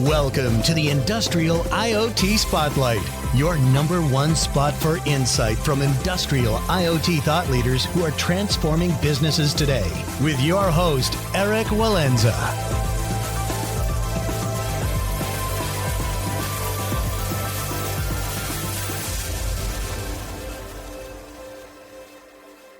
Welcome to the Industrial IoT Spotlight, your number one spot for insight from industrial IoT thought leaders who are transforming businesses today. With your host, Eric Walenza.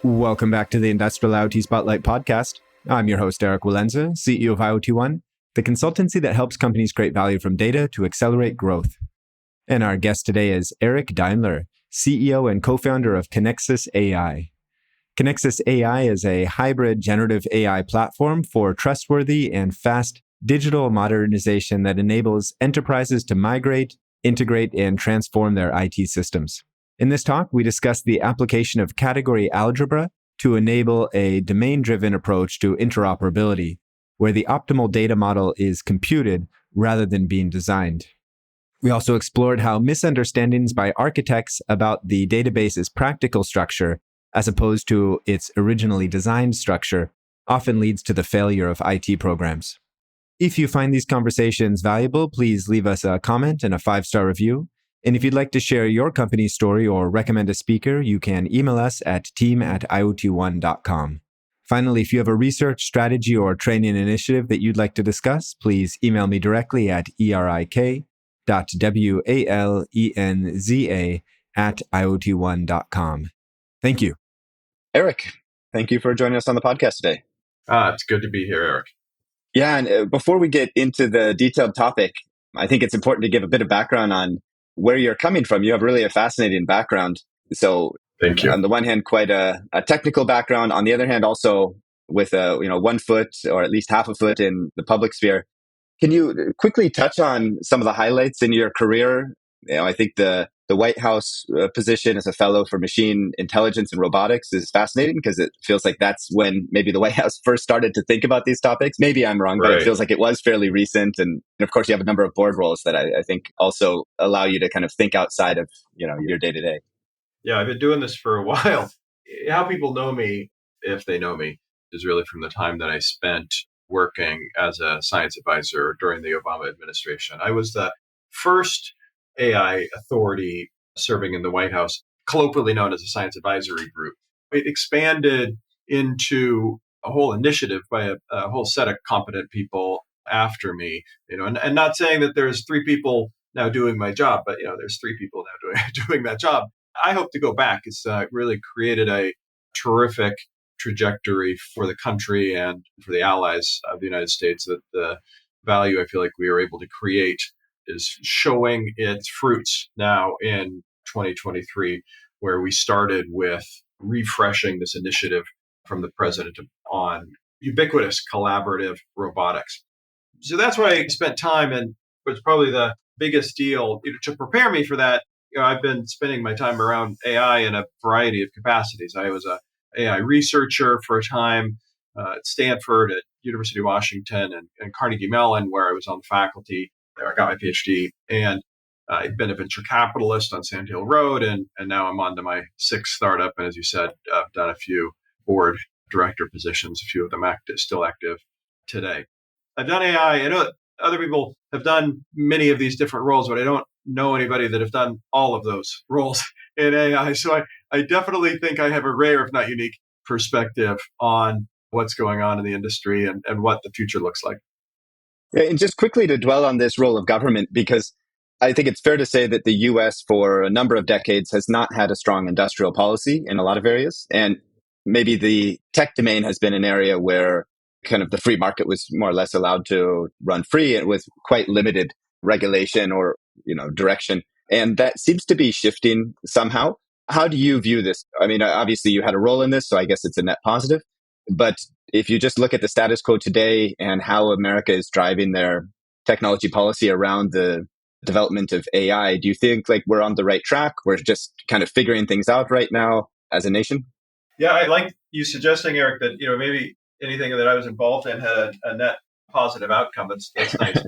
Welcome back to the Industrial IoT Spotlight podcast. I'm your host, Eric Walenza, CEO of IoT One, the consultancy that helps companies create value from data to accelerate growth. And our guest today is Eric Daimler, CEO and co-founder of Conexus AI. Conexus AI is a hybrid generative AI platform for trustworthy and fast digital modernization that enables enterprises to migrate, integrate, and transform their IT systems. In this talk, we discuss the application of category algebra to enable a domain-driven approach to interoperability, where the optimal data model is computed rather than being designed. We also explored how misunderstandings by architects about the database's practical structure, as opposed to its originally designed structure, often leads to the failure of IT programs. If you find these conversations valuable, please leave us a comment and a 5-star review. And if you'd like to share your company's story or recommend a speaker, you can email us at team@iot1.com. Finally, if you have a research strategy or training initiative that you'd like to discuss, please email me directly at erik.walenza@iot1.com. Thank you. Eric, thank you for joining us on the podcast today. It's good to be here, Eric. Yeah, and before we get into the detailed topic, I think it's important to give a bit of background on where you're coming from. You have really a fascinating background. So thank you. On the one hand, quite a technical background. On the other hand, also with 1 foot or at least half a foot in the public sphere. Can you quickly touch on some of the highlights in your career? I think the White House position as a fellow for machine intelligence and robotics is fascinating because it feels like that's when maybe the White House first started to think about these topics. Maybe I'm wrong, but it feels like it was fairly recent. And of course, you have a number of board roles that I think also allow you to kind of think outside of your day to day. Yeah, I've been doing this for a while. How people know me, if they know me, is really from the time that I spent working as a science advisor during the Obama administration. I was the first AI authority serving in the White House, colloquially known as a science advisory group. It expanded into a whole initiative by a whole set of competent people after me. And not saying that there's 3 people now doing my job, but there's 3 people now doing that job. I hope to go back. It's really created a terrific trajectory for the country and for the allies of the United States. That the value I feel like we are able to create is showing its fruits now in 2023, where we started with refreshing this initiative from the president on ubiquitous collaborative robotics. So that's where I spent time, and was probably the biggest deal to prepare me for that. I've been spending my time around AI in a variety of capacities. I was a AI researcher for a time at Stanford, at University of Washington, and Carnegie Mellon, where I was on the faculty. There I got my PhD. And I've been a venture capitalist on Sand Hill Road, and now I'm on to my 6th startup. And as you said, I've done a few board director positions, a few of them still active today. I've done AI. I know that other people have done many of these different roles, but I don't know anybody that have done all of those roles in AI. So I definitely think I have a rare, if not unique, perspective on what's going on in the industry and what the future looks like. Yeah, and just quickly to dwell on this role of government, because I think it's fair to say that the US for a number of decades has not had a strong industrial policy in a lot of areas. And maybe the tech domain has been an area where kind of the free market was more or less allowed to run free and with quite limited regulation or direction. And that seems to be shifting somehow. How do you view this? I mean, obviously you had a role in this, so I guess it's a net positive. But if you just look at the status quo today and how America is driving their technology policy around the development of AI, do you think like we're on the right track? We're just kind of figuring things out right now as a nation? Yeah, I like you suggesting, Eric, that maybe anything that I was involved in had a net positive outcome. That's nice.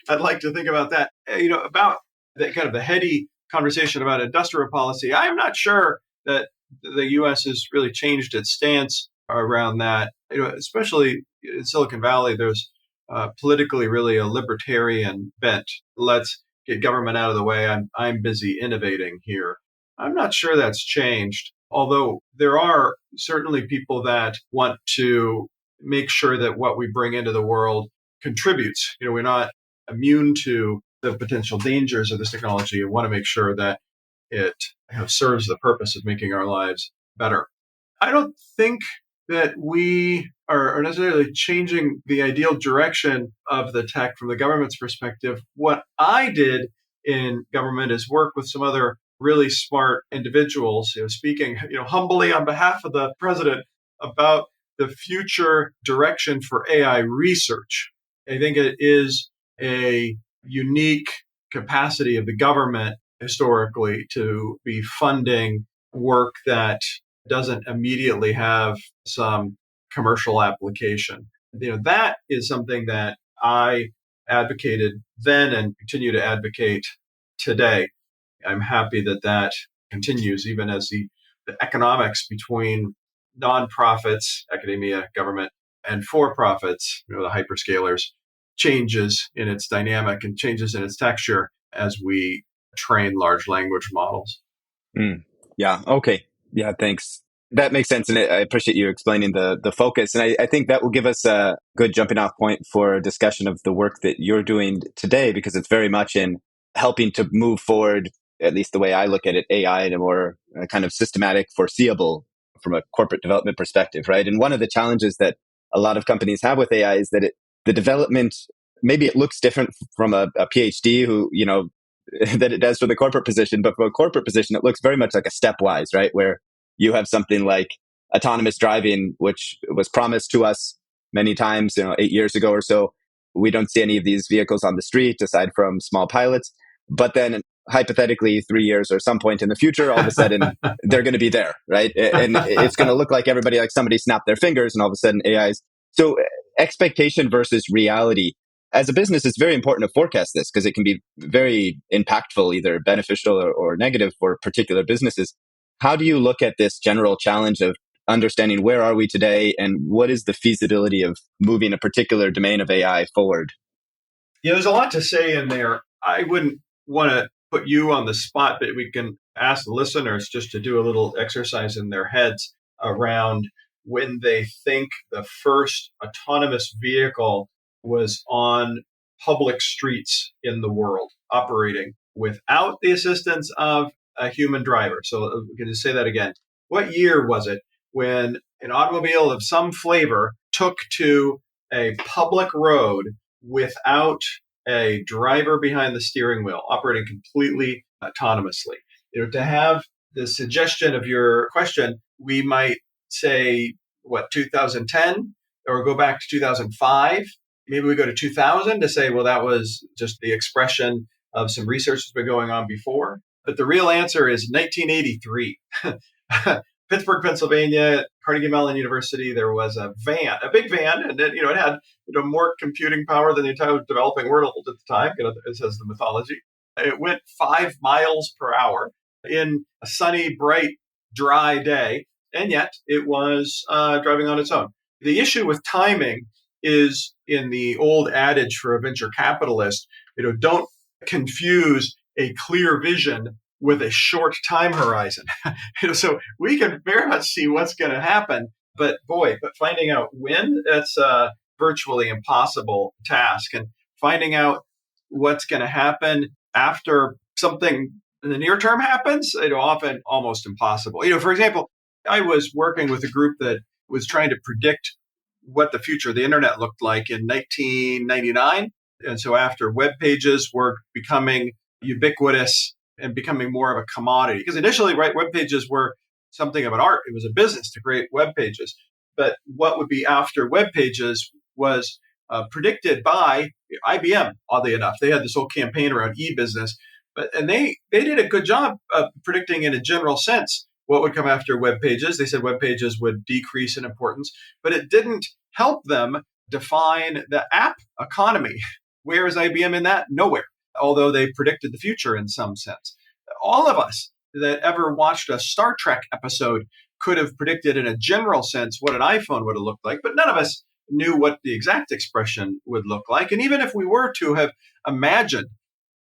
I'd like to think about that. About the kind of the heady conversation about industrial policy. I am not sure that the U.S. has really changed its stance around that. Especially in Silicon Valley, there's politically really a libertarian bent. Let's get government out of the way. I'm busy innovating here. I'm not sure that's changed, although there are certainly people that want to make sure that what we bring into the world contributes. We're not immune to the potential dangers of this technology. We want to make sure that it serves the purpose of making our lives better. I don't think that we are necessarily changing the ideal direction of the tech from the government's perspective. What I did in government is work with some other really smart individuals, speaking, humbly on behalf of the president about the future direction for AI research. I think it is a unique capacity of the government historically to be funding work that doesn't immediately have some commercial application. That is something that I advocated then and continue to advocate today. I'm happy that that continues, even as the economics between nonprofits, academia, government, and for-profits, the hyperscalers, changes in its dynamic and changes in its texture as we train large language models. Yeah. Okay. Yeah. Thanks. That makes sense. And I appreciate you explaining the focus. And I think that will give us a good jumping off point for a discussion of the work that you're doing today, because it's very much in helping to move forward, at least the way I look at it, AI in a more kind of systematic, foreseeable from a corporate development perspective, right? And one of the challenges that a lot of companies have with AI is that the development, maybe it looks different from a PhD who, that it does for the corporate position, but for a corporate position, it looks very much like a stepwise, right? Where you have something like autonomous driving, which was promised to us many times, 8 years ago or so. We don't see any of these vehicles on the street aside from small pilots. But then hypothetically, 3 years or some point in the future, all of a sudden, they're going to be there, right? And it's going to look like everybody, like somebody snapped their fingers and all of a sudden AI's. So expectation versus reality. As a business, it's very important to forecast this because it can be very impactful, either beneficial or negative for particular businesses. How do you look at this general challenge of understanding where are we today and what is the feasibility of moving a particular domain of AI forward? Yeah, there's a lot to say in there. I wouldn't want to put you on the spot, but we can ask the listeners just to do a little exercise in their heads around when they think the first autonomous vehicle was on public streets in the world, operating without the assistance of a human driver. So we can just say that again. What year was it when an automobile of some flavor took to a public road without a driver behind the steering wheel, operating completely autonomously? To have the suggestion of your question, we might say, 2010, or go back to 2005. Maybe we go to 2000 to say, well, that was just the expression of some research that's been going on before. But the real answer is 1983. Pittsburgh, Pennsylvania, Carnegie Mellon University, there was a van, a big van, and it had more computing power than the entire developing world at the time. It says the mythology. It went 5 miles per hour in a sunny, bright, dry day, and yet it was driving on its own. The issue with timing is in the old adage for a venture capitalist, don't confuse a clear vision with a short time horizon. So we can very much see what's going to happen, but finding out when, that's a virtually impossible task. And finding out what's going to happen after something in the near term happens, often almost impossible. For example, I was working with a group that was trying to predict what the future of the internet looked like in 1999. And so after web pages were becoming ubiquitous and becoming more of a commodity, because initially, right, web pages were something of an art. It was a business to create web pages. But what would be after web pages was predicted by IBM, oddly enough. They had this whole campaign around e-business, and they did a good job of predicting in a general sense what would come after web pages. They said web pages would decrease in importance, but it didn't help them define the app economy. Where is IBM in that? Nowhere, although they predicted the future in some sense. All of us that ever watched a Star Trek episode could have predicted in a general sense what an iPhone would have looked like, but none of us knew what the exact expression would look like. And even if we were to have imagined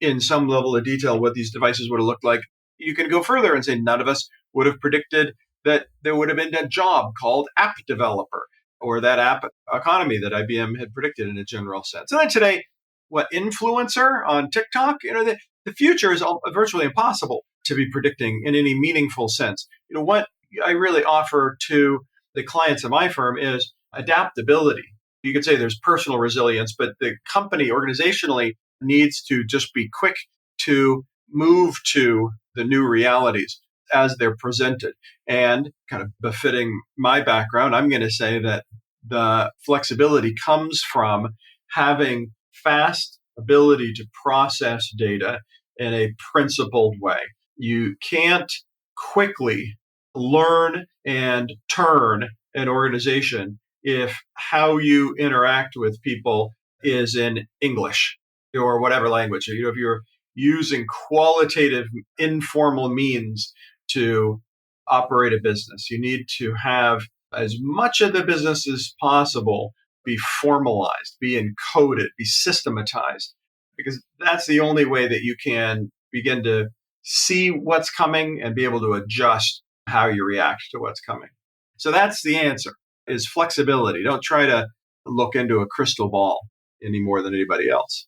in some level of detail what these devices would have looked like, you can go further and say none of us would have predicted that there would have been a job called app developer or that app economy that IBM had predicted in a general sense. And then today, what influencer on TikTok? The future is virtually impossible to be predicting in any meaningful sense. What I really offer to the clients of my firm is adaptability. You could say there's personal resilience, but the company organizationally needs to just be quick to move to the new realities as they're presented. And kind of befitting my background, I'm going to say that the flexibility comes from having fast ability to process data in a principled way. You can't quickly learn and turn an organization if how you interact with people is in English or whatever language. If you're using qualitative, informal means to operate a business, you need to have as much of the business as possible be formalized, be encoded, be systematized, because that's the only way that you can begin to see what's coming and be able to adjust how you react to what's coming. So that's the answer, is flexibility. Don't try to look into a crystal ball any more than anybody else.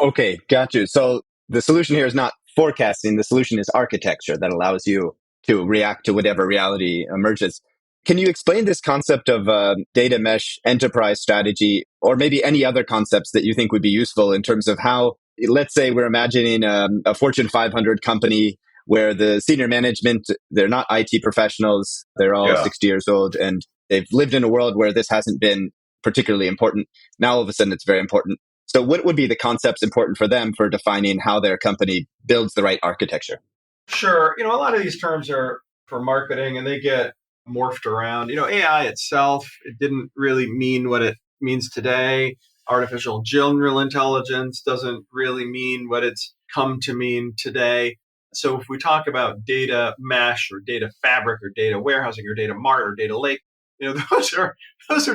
Okay, got you. So the solution here is not forecasting. The solution is architecture that allows you to react to whatever reality emerges. Can you explain this concept of data mesh enterprise strategy, or maybe any other concepts that you think would be useful in terms of how, let's say we're imagining a Fortune 500 company where the senior management, they're not IT professionals, they're all 60 years old, and they've lived in a world where this hasn't been particularly important. Now all of a sudden it's very important. So what would be the concepts important for them for defining how their company builds the right architecture? Sure. A lot of these terms are for marketing and they get morphed around. AI itself, it didn't really mean what it means today. Artificial general intelligence doesn't really mean what it's come to mean today. So if we talk about data mesh or data fabric or data warehousing or data mart or data lake, those are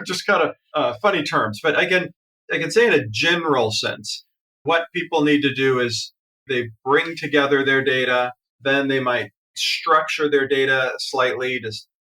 just kind of funny terms. But I can say in a general sense, what people need to do is they bring together their data, then they might structure their data slightly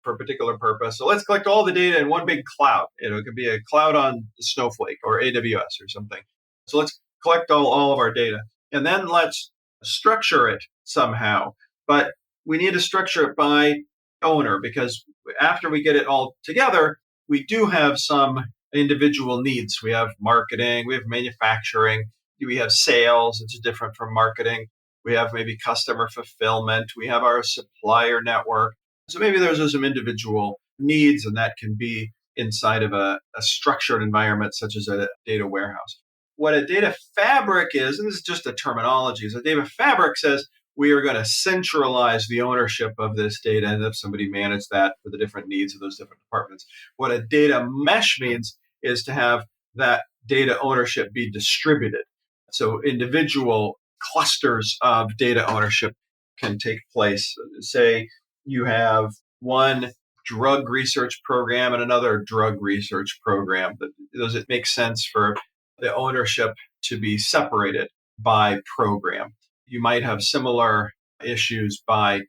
for a particular purpose. So let's collect all the data in one big cloud. It could be a cloud on Snowflake or AWS or something. So let's collect all of our data. And then let's structure it somehow. But we need to structure it by owner, because after we get it all together, we do have some individual needs. We have marketing, we have manufacturing, we have sales, it's different from marketing. We have maybe customer fulfillment, we have our supplier network. So maybe there's some individual needs, and that can be inside of a structured environment such as a data warehouse. What a data fabric is, and this is just a terminology, is a data fabric says we are going to centralize the ownership of this data and have somebody manage that for the different needs of those different departments. What a data mesh means is to have that data ownership be distributed. So individual clusters of data ownership can take place. Say you have one drug research program and another drug research program. Does it make sense for the ownership to be separated by program? You might have similar issues by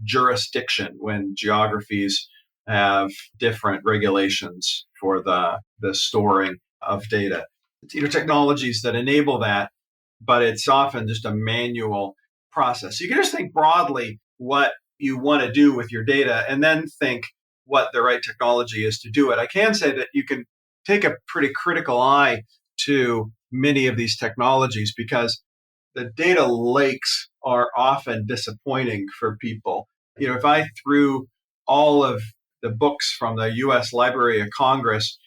jurisdiction when geographies have different regulations for the storing of data. It's technologies that enable that, but it's often just a manual process. You can just think broadly what you want to do with your data and then think what the right technology is to do it. I can say that you can take a pretty critical eye to many of these technologies because the data lakes are often disappointing for people. If I threw all of the books from the US Library of Congress,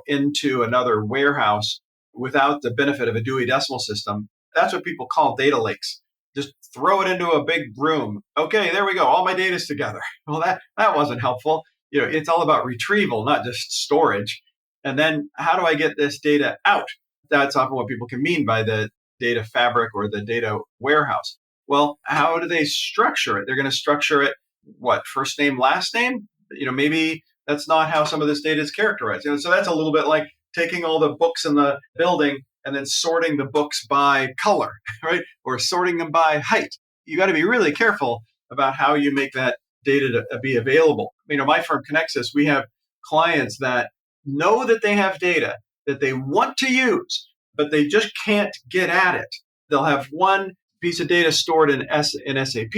into another warehouse without the benefit of a Dewey Decimal System, that's what people call data lakes. Just throw it into a big room. Okay, there we go. All my data's together. Well, that wasn't helpful. It's all about retrieval, not just storage. And then how do I get this data out? That's often what people can mean by the data fabric or the data warehouse. Well, how do they structure it? They're going to structure it, what, first name, last name? Maybe That's not how some of this data is characterized. So that's a little bit like taking all the books in the building and then sorting the books by color, right? Or sorting them by height. You got to be really careful about how you make that data to be available. My firm Conexus, we have clients that know that they have data that they want to use, but they just can't get at it. They'll have one piece of data stored in SAP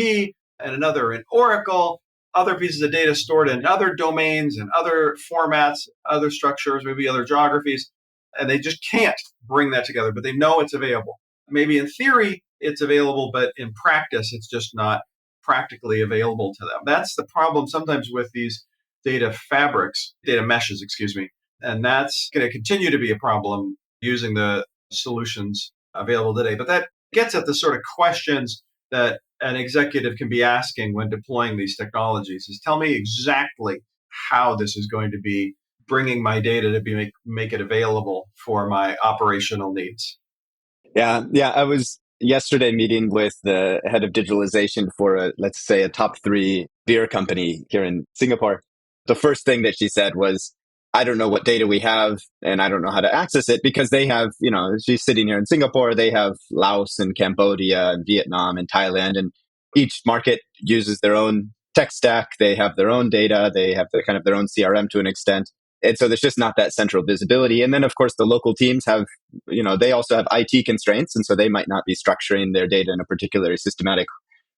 and another in Oracle, other pieces of data stored in other domains and other formats, other structures, maybe other geographies, and they just can't bring that together, but they know it's available. Maybe in theory it's available, but in practice it's just not practically available to them. That's the problem sometimes with these data fabrics, data meshes, and that's going to continue to be a problem using the solutions available today. But that gets at the sort of questions that an executive can be asking when deploying these technologies is tell me exactly how this is going to be bringing my data to make it available for my operational needs. Yeah. I was yesterday meeting with the head of digitalization for let's say a top 3 beer company here in Singapore. The first thing that she said was, I don't know what data we have and I don't know how to access it because they have, she's sitting here in Singapore, they have Laos and Cambodia and Vietnam and Thailand, and each market uses their own tech stack. They have their own data. They have kind of their own CRM to an extent. And so there's just not that central visibility. And then, of course, the local teams have, they also have IT constraints. And so they might not be structuring their data in a particularly systematic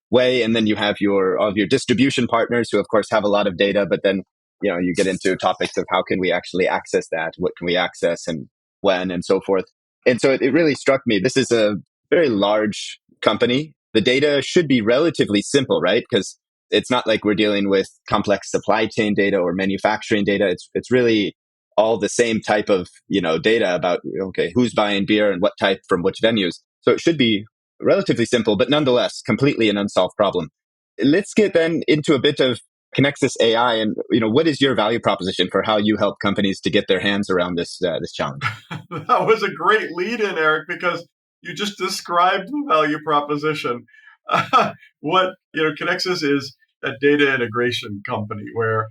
way. And then you have all of your distribution partners who, of course, have a lot of data. But then, you get into topics of how can we actually access that? What can we access and when and so forth. And so it really struck me. This is a very large company. The data should be relatively simple, right? Because it's not like we're dealing with complex supply chain data or manufacturing data. It's really all the same type of, data about, okay, who's buying beer and what type from which venues. So it should be relatively simple, but nonetheless, completely an unsolved problem. Let's get then into a bit of Conexus AI and, what is your value proposition for how you help companies to get their hands around this challenge? That was a great lead in, Eric, because you just described the value proposition. What, Conexus is a data integration company where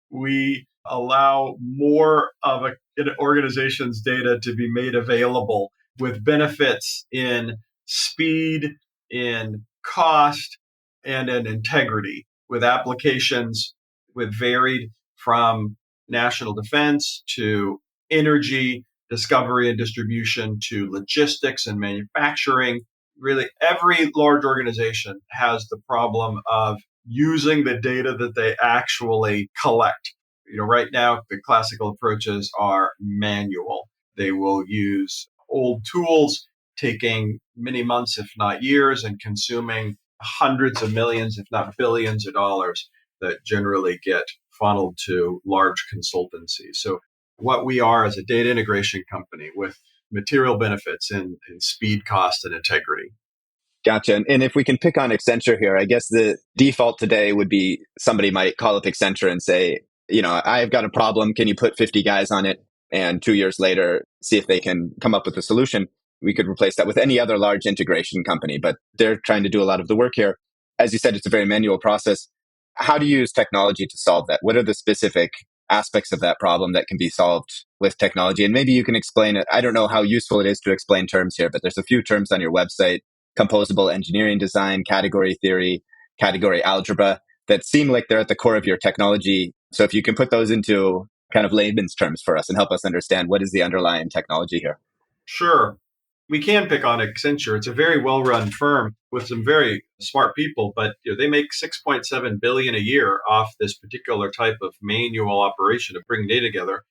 we allow more of an organization's data to be made available with benefits in speed, in cost, and in integrity, with applications with varied from national defense to energy, discovery and distribution to logistics and manufacturing. Really, every large organization has the problem of using the data that they actually collect. Right now, the classical approaches are manual. They will use old tools, taking many months, if not years, and consuming hundreds of millions, if not billions of dollars that generally get funneled to large consultancies. So what we are is a data integration company with material benefits in speed, cost, and integrity. Gotcha. And if we can pick on Accenture here, I guess the default today would be somebody might call up Accenture and say, I've got a problem. Can you put 50 guys on it? And 2 years later, see if they can come up with a solution. We could replace that with any other large integration company, but they're trying to do a lot of the work here. As you said, it's a very manual process. How do you use technology to solve that? What are the specific aspects of that problem that can be solved with technology? And maybe you can explain it. I don't know how useful it is to explain terms here, but there's a few terms on your website: composable engineering design, category theory, category algebra, that seem like they're at the core of your technology. So if you can put those into kind of layman's terms for us and help us understand what is the underlying technology here. Sure. We can pick on Accenture. It's a very well-run firm with some very smart people, but they make $6.7 billion a year off this particular type of manual operation of bringing data together.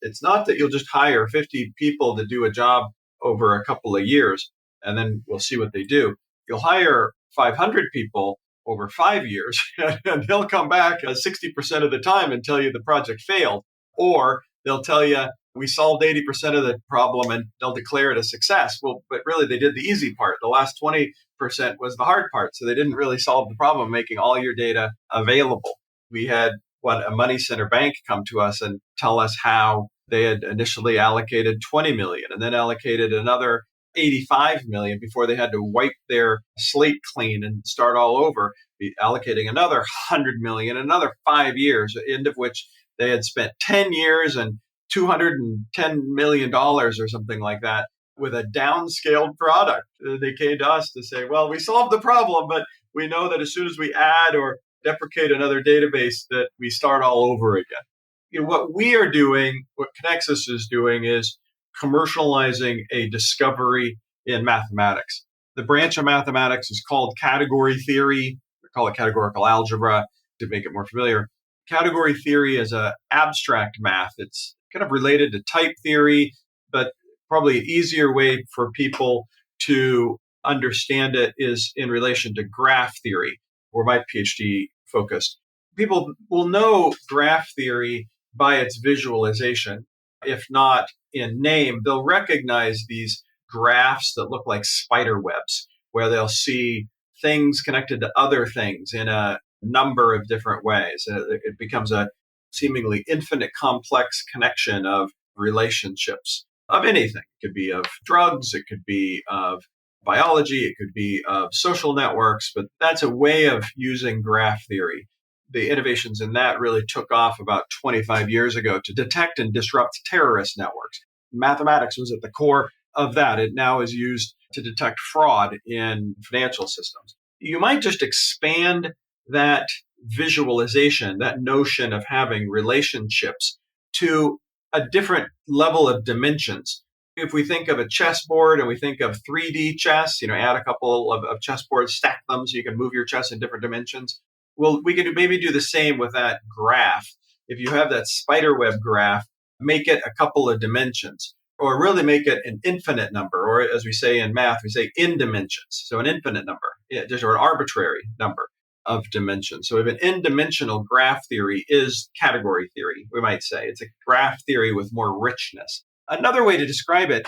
It's not that you'll just hire 50 people to do a job over a couple of years, and then we'll see what they do. You'll hire 500 people over 5 years, and they'll come back 60% of the time and tell you the project failed, or they'll tell you we solved 80% of the problem and they'll declare it a success. Well, but really they did the easy part. The last 20% was the hard part. So they didn't really solve the problem of making all your data available. We had a money center bank come to us and tell us how they had initially allocated 20 million and then allocated another 85 million before they had to wipe their slate clean and start all over be allocating another 100 million, another 5 years, end of which they had spent 10 years and $210 million or something like that with a downscaled product. They came to us to say, well, we solved the problem, but we know that as soon as we add or deprecate another database, that we start all over again. What we are doing, what Conexus is doing, is commercializing a discovery in mathematics. The branch of mathematics is called category theory. We call it categorical algebra to make it more familiar. Category theory is an abstract math. It's kind of related to type theory, but probably an easier way for people to understand it is in relation to graph theory, where my PhD focused. People will know graph theory by its visualization. If not in name, they'll recognize these graphs that look like spider webs, where they'll see things connected to other things in a number of different ways. It becomes a seemingly infinite complex connection of relationships of anything. It could be of drugs, it could be of biology, it could be of social networks, but that's a way of using graph theory. The innovations in that really took off about 25 years ago to detect and disrupt terrorist networks. Mathematics was at the core of that. It now is used to detect fraud in financial systems. You might just expand that visualization, that notion of having relationships, to a different level of dimensions. If we think of a chessboard and we think of 3D chess, add a couple of chessboards, stack them so you can move your chess in different dimensions. Well, we could maybe do the same with that graph. If you have that spiderweb graph, make it a couple of dimensions, or really make it an infinite number, or as we say in math, we say in dimensions. So an infinite number, or an arbitrary number of dimensions. So if an n-dimensional graph theory is category theory, we might say. It's a graph theory with more richness. Another way to describe it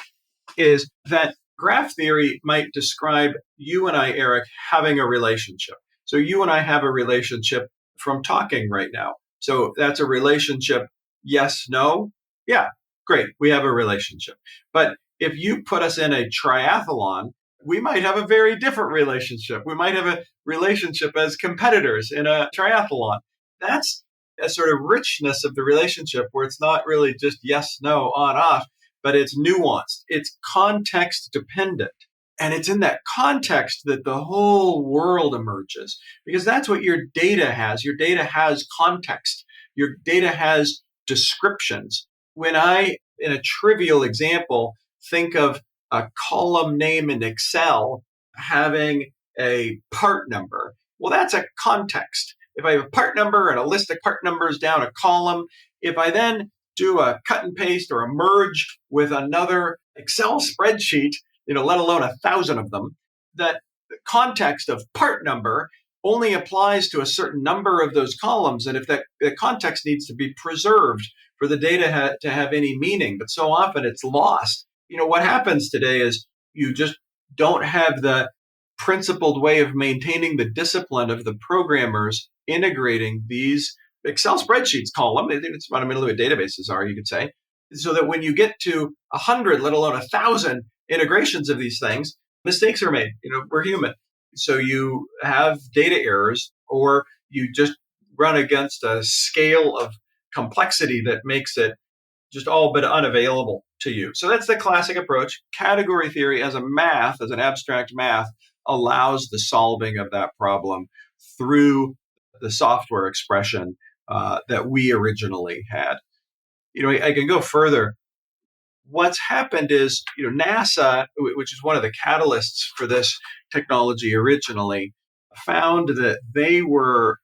is that graph theory might describe you and I, Eric, having a relationship. So you and I have a relationship from talking right now. So that's a relationship, yes, no. Yeah, great, we have a relationship. But if you put us in a triathlon, we might have a very different relationship. We might have a relationship as competitors in a triathlon. That's a sort of richness of the relationship where it's not really just yes, no, on, off, but it's nuanced. It's context dependent. And it's in that context that the whole world emerges, because that's what your data has. Your data has context. Your data has descriptions. When I, in a trivial example, think of a column name in Excel having a part number, well, that's a context. If I have a part number and a list of part numbers down a column, if I then do a cut and paste or a merge with another Excel spreadsheet, let alone 1,000 of them, that the context of part number only applies to a certain number of those columns. And if the context needs to be preserved for the data to have any meaning, but so often it's lost. What happens today is you just don't have the principled way of maintaining the discipline of the programmers integrating these Excel spreadsheets column. It's fundamentally what databases are, you could say, so that when you get to 100, let alone 1,000 integrations of these things, mistakes are made. We're human. So you have data errors, or you just run against a scale of complexity that makes it just all but unavailable to you. So that's the classic approach. Category theory as an abstract math, allows the solving of that problem through the software expression that we originally had. I can go further. What's happened is, NASA, which is one of the catalysts for this technology originally, found that they were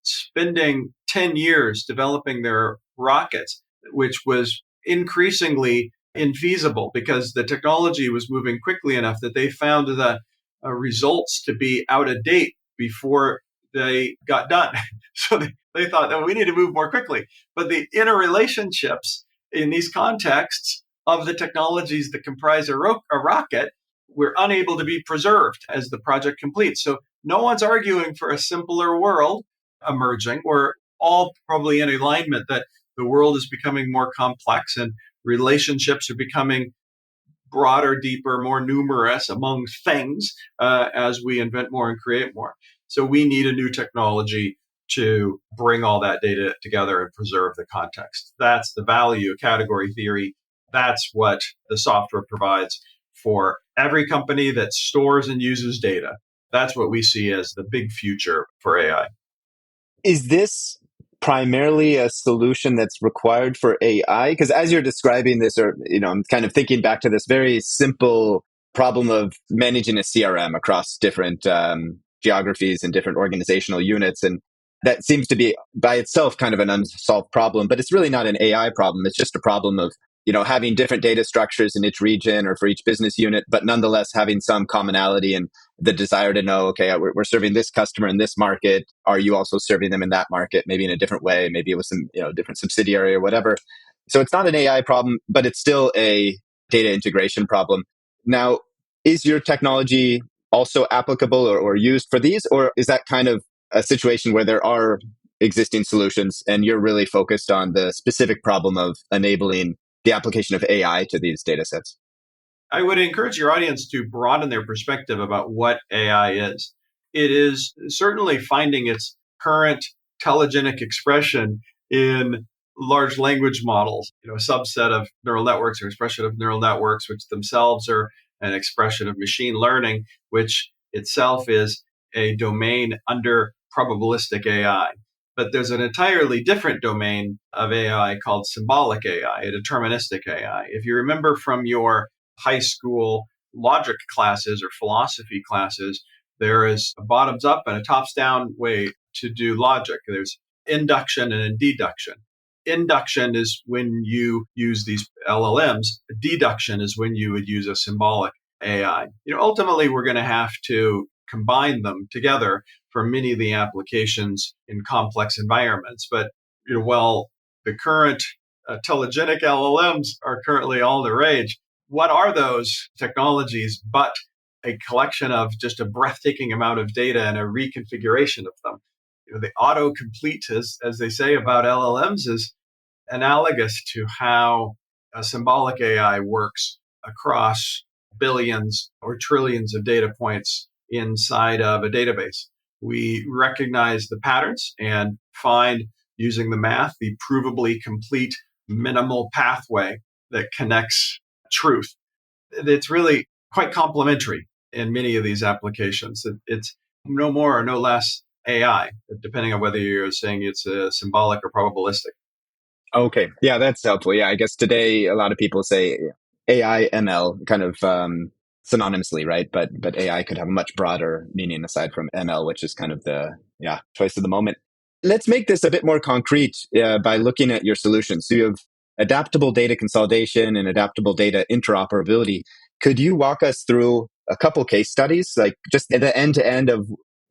spending 10 years developing their rockets, which was increasingly infeasible because the technology was moving quickly enough that they found the results to be out of date before they got done. So they thought that we need to move more quickly. But the interrelationships in these contexts of the technologies that comprise a rocket were unable to be preserved as the project completes. So no one's arguing for a simpler world emerging. We're all probably in alignment that the world is becoming more complex and relationships are becoming broader, deeper, more numerous among things as we invent more and create more. So we need a new technology to bring all that data together and preserve the context. That's the value of category theory. That's what the software provides for every company that stores and uses data. That's what we see as the big future for AI. Is this primarily a solution that's required for AI? Because as you're describing this, or I'm kind of thinking back to this very simple problem of managing a CRM across different geographies and different organizational units, and that seems to be by itself kind of an unsolved problem. But it's really not an AI problem. It's just a problem of having different data structures in each region or for each business unit, but nonetheless having some commonality and the desire to know, okay, we're serving this customer in this market. Are you also serving them in that market? Maybe in a different way, maybe it was some different subsidiary or whatever. So it's not an AI problem, but it's still a data integration problem. Now, is your technology also applicable or used for these, or is that kind of a situation where there are existing solutions and you're really focused on the specific problem of enabling the application of AI to these data sets? I would encourage your audience to broaden their perspective about what AI is. It is certainly finding its current telegenic expression in large language models, a subset of neural networks or expression of neural networks, which themselves are an expression of machine learning, which itself is a domain under probabilistic AI. But there's an entirely different domain of AI called symbolic AI, a deterministic AI. If you remember from your high school logic classes or philosophy classes, there is a bottoms up and a tops down way to do logic. There's induction and deduction. Induction is when you use these LLMs. Deduction is when you would use a symbolic AI. Ultimately, we're going to have to combine them together for many of the applications in complex environments. But while the current telegenic LLMs are currently all the rage, what are those technologies but a collection of just a breathtaking amount of data and a reconfiguration of them? The autocomplete, as they say about LLMs, is analogous to how a symbolic AI works across billions or trillions of data points inside of a database. We recognize the patterns and find, using the math, the provably complete minimal pathway that connects truth. It's really quite complementary in many of these applications. It's no more or no less AI, depending on whether you're saying it's symbolic or probabilistic. Okay. Yeah, that's helpful. Yeah, I guess today a lot of people say AI, ML kind of synonymously, right? But AI could have a much broader meaning aside from ML, which is kind of the choice of the moment. Let's make this a bit more concrete by looking at your solutions. So you have adaptable data consolidation and adaptable data interoperability. Could you walk us through a couple case studies, like just the end to end of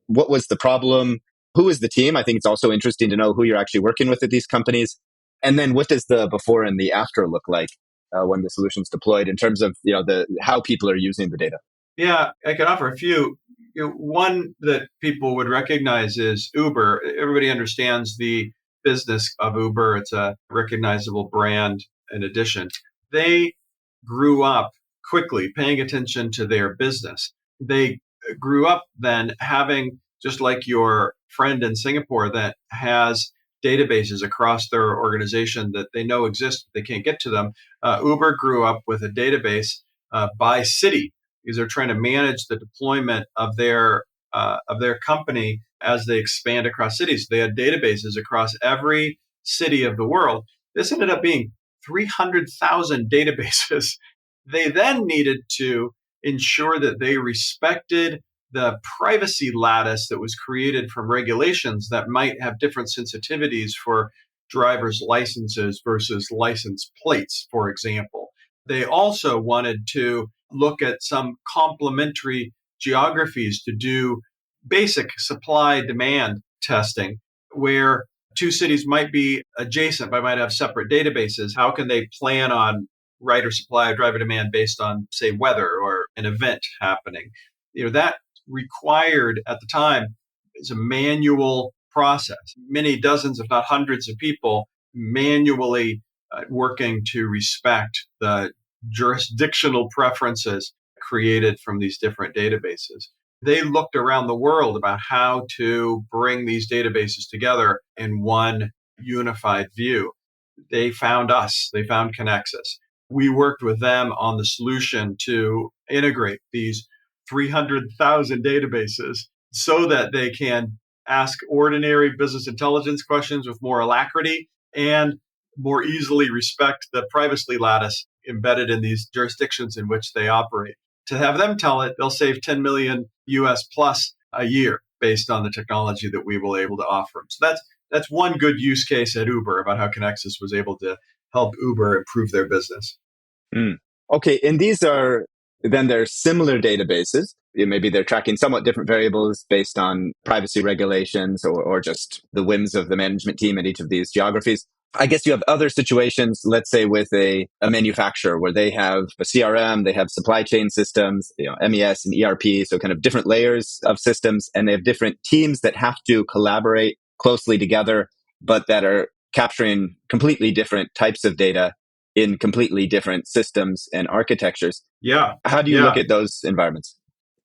what was the problem? Who is the team? I think it's also interesting to know who you're actually working with at these companies. And then what does the before and the after look like when the solution's deployed in terms of the how people are using the data? Yeah, I can offer a few. One that people would recognize is Uber. Everybody understands the business of Uber. It's a recognizable brand in addition. They grew up quickly paying attention to their business. They grew up then having, just like your friend in Singapore that has databases across their organization that they know exist, but they can't get to them. Uber grew up with a database by city, because they're trying to manage the deployment of their company as they expand across cities. They had databases across every city of the world. This ended up being 300,000 databases. They then needed to ensure that they respected the privacy lattice that was created from regulations that might have different sensitivities for driver's licenses versus license plates, for example. They also wanted to look at some complementary geographies to do basic supply demand testing where two cities might be adjacent but might have separate databases. How can they plan on rider supply or driver demand based on, say, weather or an event happening? That required at the time is a manual process. Many dozens, if not hundreds of people manually working to respect the jurisdictional preferences created from these different databases. they looked around the world about how to bring these databases together in one unified view. They found us, they found Conexus. We worked with them on the solution to integrate these 300,000 databases so that they can ask ordinary business intelligence questions with more alacrity and more easily respect the privacy lattice embedded in these jurisdictions in which they operate. To have them tell it, they'll save 10 million US plus a year based on the technology that we will able to offer them. So that's one good use case at Uber about how Conexus was able to help Uber improve their business. Mm. Okay, and these are then they're similar databases. Maybe they're tracking somewhat different variables based on privacy regulations or just the whims of the management team in each of these geographies. I guess you have other situations, let's say with a manufacturer where they have a CRM, they have supply chain systems, MES and ERP, so kind of different layers of systems, and they have different teams that have to collaborate closely together, but that are capturing completely different types of data in completely different systems and architectures. Yeah. How do you look at those environments?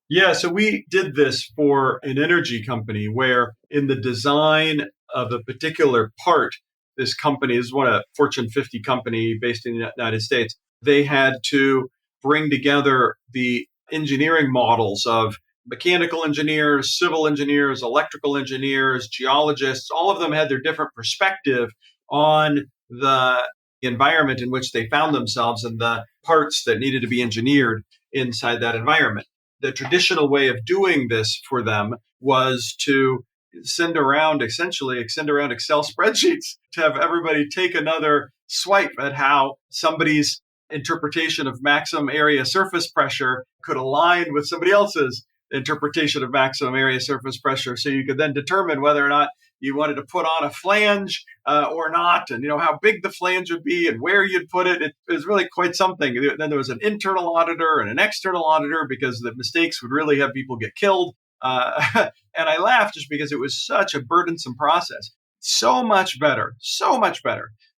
Yeah, so we did this for an energy company where in the design of a particular part, this company is one of Fortune 50 company based in the United States. They had to bring together the engineering models of mechanical engineers, civil engineers, electrical engineers, geologists. All of them had their different perspective on the environment in which they found themselves and the parts that needed to be engineered inside that environment. The traditional way of doing this for them was to send around Excel spreadsheets to have everybody take another swipe at how somebody's interpretation of maximum area surface pressure could align with somebody else's interpretation of maximum area surface pressure. So you could then determine whether or not you wanted to put on a flange or not, and how big the flange would be and where you'd put it. It was really quite something. Then there was an internal auditor and an external auditor because the mistakes would really have people get killed. And I laughed just because it was such a burdensome process. So much better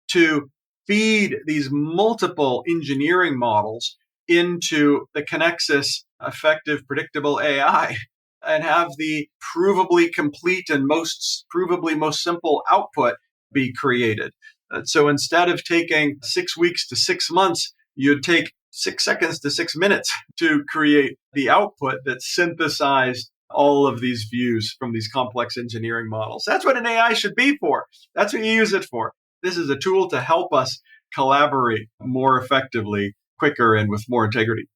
to feed these multiple engineering models into the Conexus effective predictable AI and have the provably complete and most simple output be created. So instead of taking 6 weeks to 6 months, you'd take 6 seconds to 6 minutes to create the output that synthesized all of these views from these complex engineering models. That's what an AI should be for. That's what you use it for. This is a tool to help us collaborate more effectively, quicker, and with more integrity.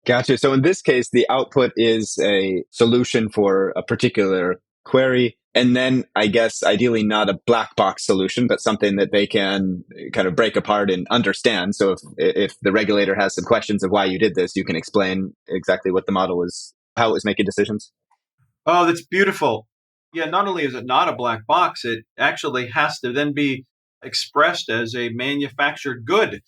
Gotcha. So in this case, the output is a solution for a particular query. And then I guess ideally not a black box solution, but something that they can kind of break apart and understand. So if the regulator has some questions of why you did this, you can explain exactly what the model was, how it was making decisions. Oh, that's beautiful. Yeah, not only is it not a black box, it actually has to then be expressed as a manufactured good.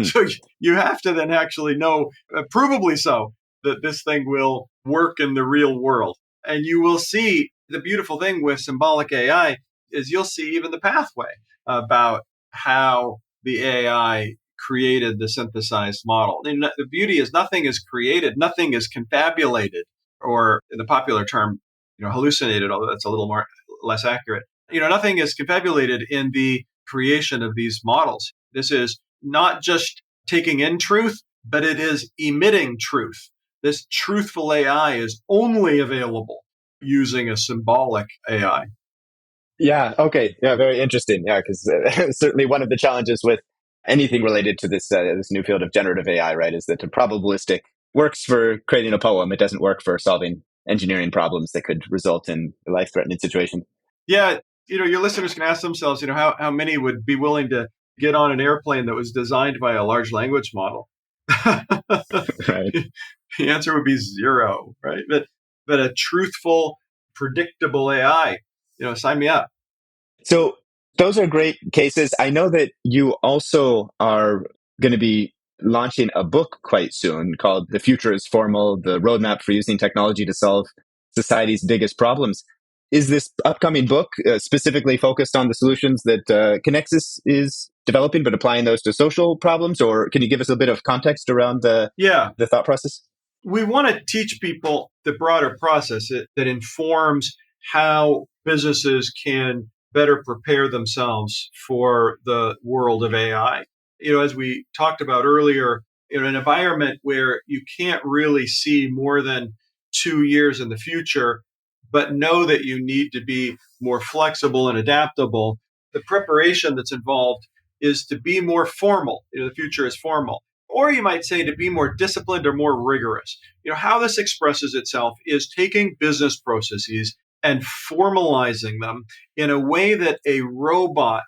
So you have to then actually know, provably so, that this thing will work in the real world. And you will see the beautiful thing with symbolic AI is you'll see even the pathway about how the AI created the synthesized model. And the beauty is nothing is created, nothing is confabulated, or in the popular term, hallucinated, although that's a little less accurate. Nothing is confabulated in the creation of these models. This is not just taking in truth, but it is emitting truth. This truthful AI is only available using a symbolic AI. Yeah. Okay. Yeah. Very interesting. Yeah. Because certainly one of the challenges with anything related to this new field of generative AI, right, is that a probabilistic works for creating a poem. It doesn't work for solving engineering problems that could result in a life-threatening situation. Yeah. Your listeners can ask themselves, how many would be willing to get on an airplane that was designed by a large language model? Right. The answer would be 0, right? But a truthful, predictable AI, sign me up. So those are great cases. I know that you also are going to be launching a book quite soon called The Future is Formal, The Roadmap for Using Technology to Solve Society's Biggest Problems. Is this upcoming book specifically focused on the solutions that Conexus is developing, but applying those to social problems? Or can you give us a bit of context around the thought process? We want to teach people the broader process that informs how businesses can better prepare themselves for the world of AI. As we talked about earlier, in an environment where you can't really see more than 2 years in the future, but know that you need to be more flexible and adaptable, the preparation that's involved is to be more formal. The future is formal. Or you might say to be more disciplined or more rigorous. How this expresses itself is taking business processes and formalizing them in a way that a robot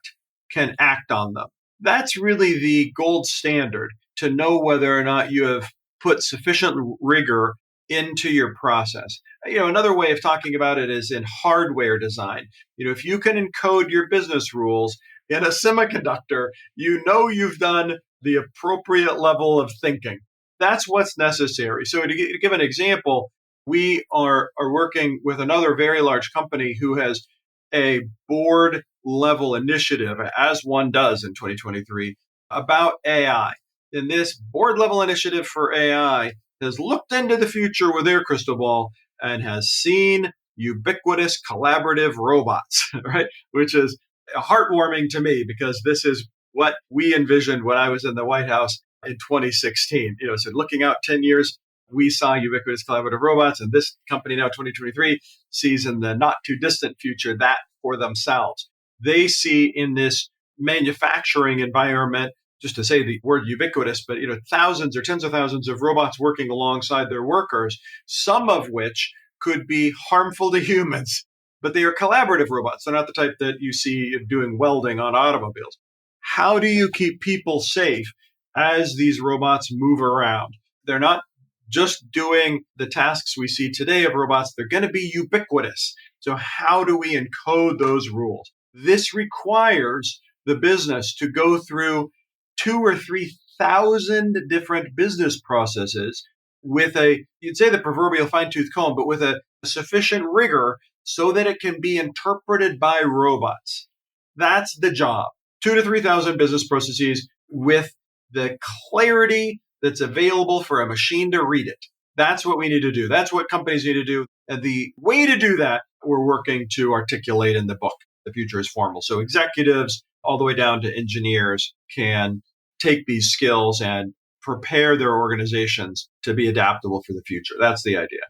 can act on them. That's really the gold standard to know whether or not you have put sufficient rigor into your process. Another way of talking about it is in hardware design. If you can encode your business rules in a semiconductor, you've done the appropriate level of thinking. That's what's necessary. So to give an example, we are working with another very large company who has a board level initiative, as one does in 2023, about AI. And this board level initiative for AI has looked into the future with their crystal ball and has seen ubiquitous collaborative robots, right? Which is heartwarming to me because this is what we envisioned when I was in the White House in 2016. So looking out 10 years, we saw ubiquitous collaborative robots, and this company now, 2023, sees in the not too distant future that for themselves. They see in this manufacturing environment, just to say the word ubiquitous, but thousands or tens of thousands of robots working alongside their workers, some of which could be harmful to humans, but they are collaborative robots. They're not the type that you see doing welding on automobiles. How do you keep people safe as these robots move around? They're not just doing the tasks we see today of robots, they're going to be ubiquitous. So how do we encode those rules? This requires the business to go through 2,000 or 3,000 different business processes with you'd say the proverbial fine-tooth comb, but with a sufficient rigor so that it can be interpreted by robots. That's the job. 2,000 to 3,000 business processes with the clarity that's available for a machine to read it. That's what we need to do. That's what companies need to do. And the way to do that, we're working to articulate in the book. The future is formal. So executives all the way down to engineers can take these skills and prepare their organizations to be adaptable for the future. That's the idea.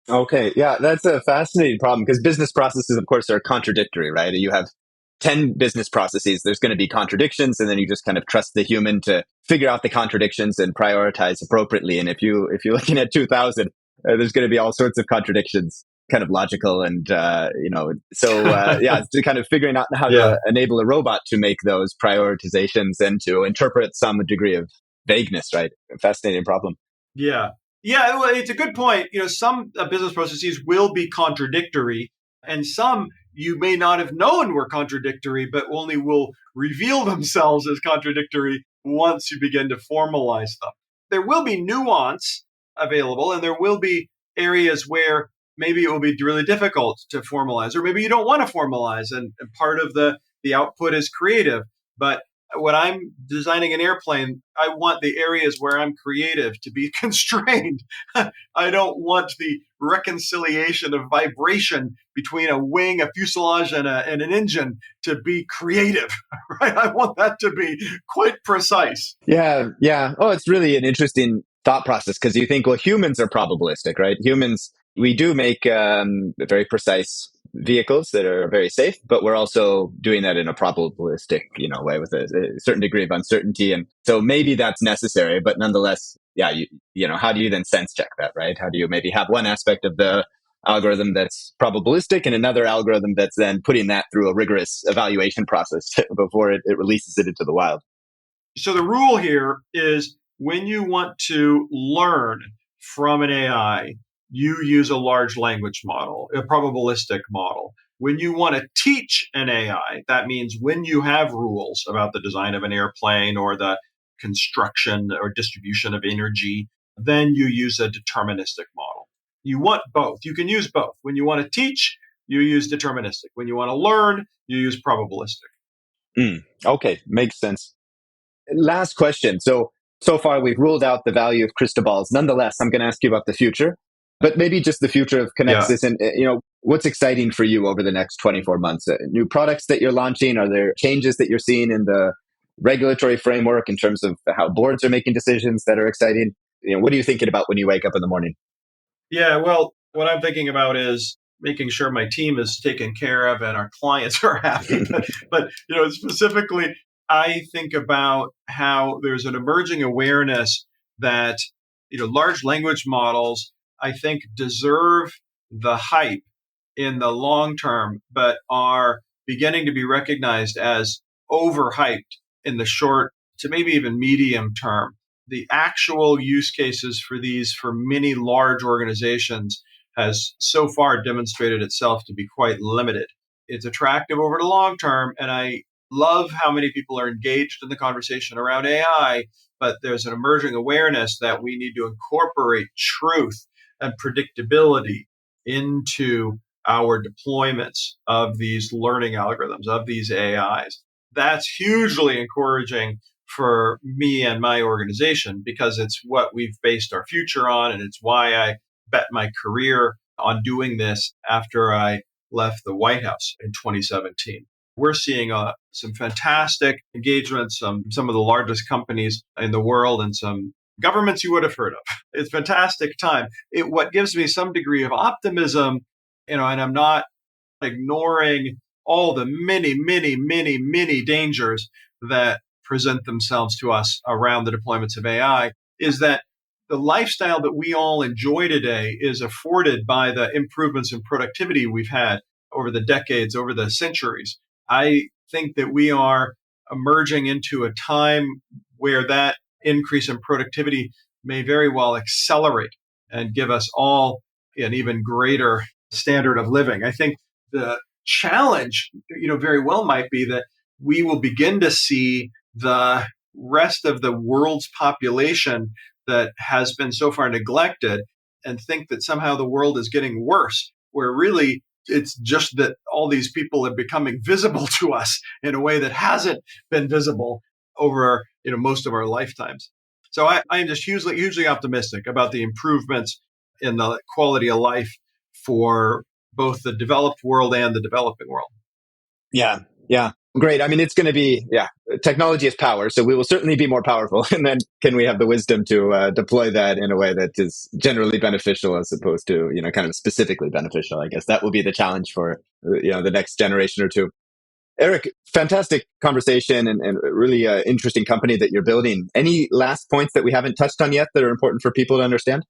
Okay. Yeah, that's a fascinating problem because business processes, of course, are contradictory, right? You have 10 business processes, there's going to be contradictions, and then you just kind of trust the human to figure out the contradictions and prioritize appropriately. And if you're looking at 2000, there's going to be all sorts of contradictions, kind of logical, and yeah, it's kind of figuring out how to enable a robot to make those prioritizations and to interpret some degree of vagueness, right? Fascinating problem. Yeah. Yeah, well, it's a good point. Some business processes will be contradictory, and some you may not have known were contradictory, but only will reveal themselves as contradictory once you begin to formalize them. There will be nuance available, and there will be areas where maybe it will be really difficult to formalize, or maybe you don't want to formalize, and part of the output is creative. But when I'm designing an airplane, I want the areas where I'm creative to be constrained. I don't want the reconciliation of vibration between a wing, a fuselage, and an engine to be creative, right? I want that to be quite precise. Yeah, yeah. Oh, it's really an interesting thought process because you think, well, humans are probabilistic, right? Humans, we do make very precise vehicles that are very safe, but we're also doing that in a probabilistic, way with a certain degree of uncertainty. And so maybe that's necessary, but nonetheless, yeah, how do you then sense check that, right? How do you maybe have one aspect of the algorithm that's probabilistic and another algorithm that's then putting that through a rigorous evaluation process before it releases it into the wild? So the rule here is when you want to learn from an AI, you use a large language model, a probabilistic model. When you want to teach an AI, that means when you have rules about the design of an airplane or the construction or distribution of energy, then you use a deterministic model. You want both. You can use both. When you want to teach, you use deterministic. When you want to learn, you use probabilistic. Okay, makes sense. Last question. So So far, we've ruled out the value of crystal balls. Nonetheless, I'm going to ask you about the future, but maybe just the future of Yeah. Conexus and, what's exciting for you over the next 24 months? New products that you're launching? Are there changes that you're seeing in the regulatory framework in terms of how boards are making decisions that are exciting? What are you thinking about when you wake up in the morning? Yeah, well, what I'm thinking about is making sure my team is taken care of and our clients are happy. But specifically, I think about how there's an emerging awareness that large language models, I think, deserve the hype in the long term, but are beginning to be recognized as overhyped in the short to maybe even medium term. The actual use cases for these for many large organizations has so far demonstrated itself to be quite limited. It's attractive over the long term, and I love how many people are engaged in the conversation around AI, but there's an emerging awareness that we need to incorporate truth and predictability into our deployments of these learning algorithms, of these AIs. That's hugely encouraging for me and my organization because it's what we've based our future on, and it's why I bet my career on doing this after I left the White House in 2017. We're seeing some fantastic engagements, some of the largest companies in the world and some governments you would have heard of. It's a fantastic time. What gives me some degree of optimism, and I'm not ignoring all the many, many, many, many dangers that present themselves to us around the deployments of AI, is that the lifestyle that we all enjoy today is afforded by the improvements in productivity we've had over the decades, over the centuries. I think that we are emerging into a time where that increase in productivity may very well accelerate and give us all an even greater standard of living. I think the challenge, very well might be that we will begin to see the rest of the world's population that has been so far neglected and think that somehow the world is getting worse, where really it's just that all these people are becoming visible to us in a way that hasn't been visible over most of our lifetimes. So I am just hugely optimistic about the improvements in the quality of life for both the developed world and the developing world. Yeah. Great. I mean, it's going to be, technology is power, so we will certainly be more powerful. And then can we have the wisdom to deploy that in a way that is generally beneficial as opposed to, kind of specifically beneficial? I guess that will be the challenge for, the next generation or two. Eric, fantastic conversation and really interesting company that you're building. Any last points that we haven't touched on yet that are important for people to understand?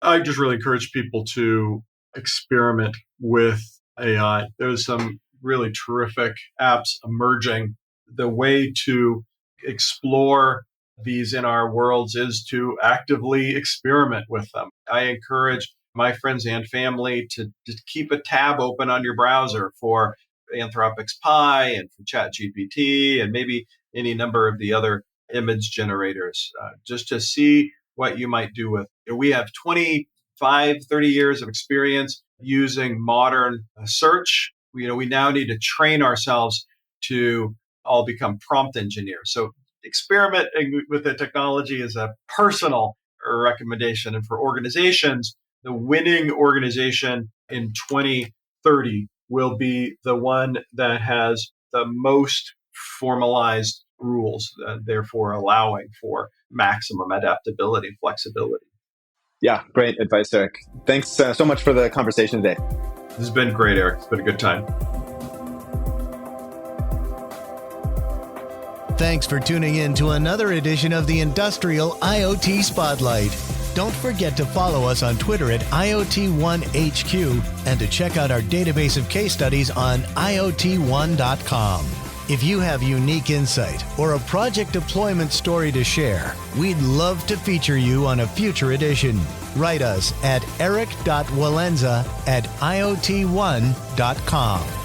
I just really encourage people to experiment with AI. There's some really terrific apps emerging. The way to explore these in our worlds is to actively experiment with them. I encourage my friends and family to keep a tab open on your browser for Anthropic's Pi and for ChatGPT and maybe any number of the other image generators, just to see what you might do with it. We have 25, 30 years of experience using modern search. We now need to train ourselves to all become prompt engineers. So experimenting with the technology is a personal recommendation. And for organizations, the winning organization in 2030 will be the one that has the most formalized rules, therefore allowing for maximum adaptability and flexibility. Yeah, great advice, Eric. Thanks so much for the conversation today. This has been great, Eric. It's been a good time. Thanks for tuning in to another edition of the Industrial IoT Spotlight. Don't forget to follow us on Twitter at IoT1HQ and to check out our database of case studies on IoT1.com. If you have unique insight or a project deployment story to share, we'd love to feature you on a future edition. Write us at eric.walenza@iot1.com.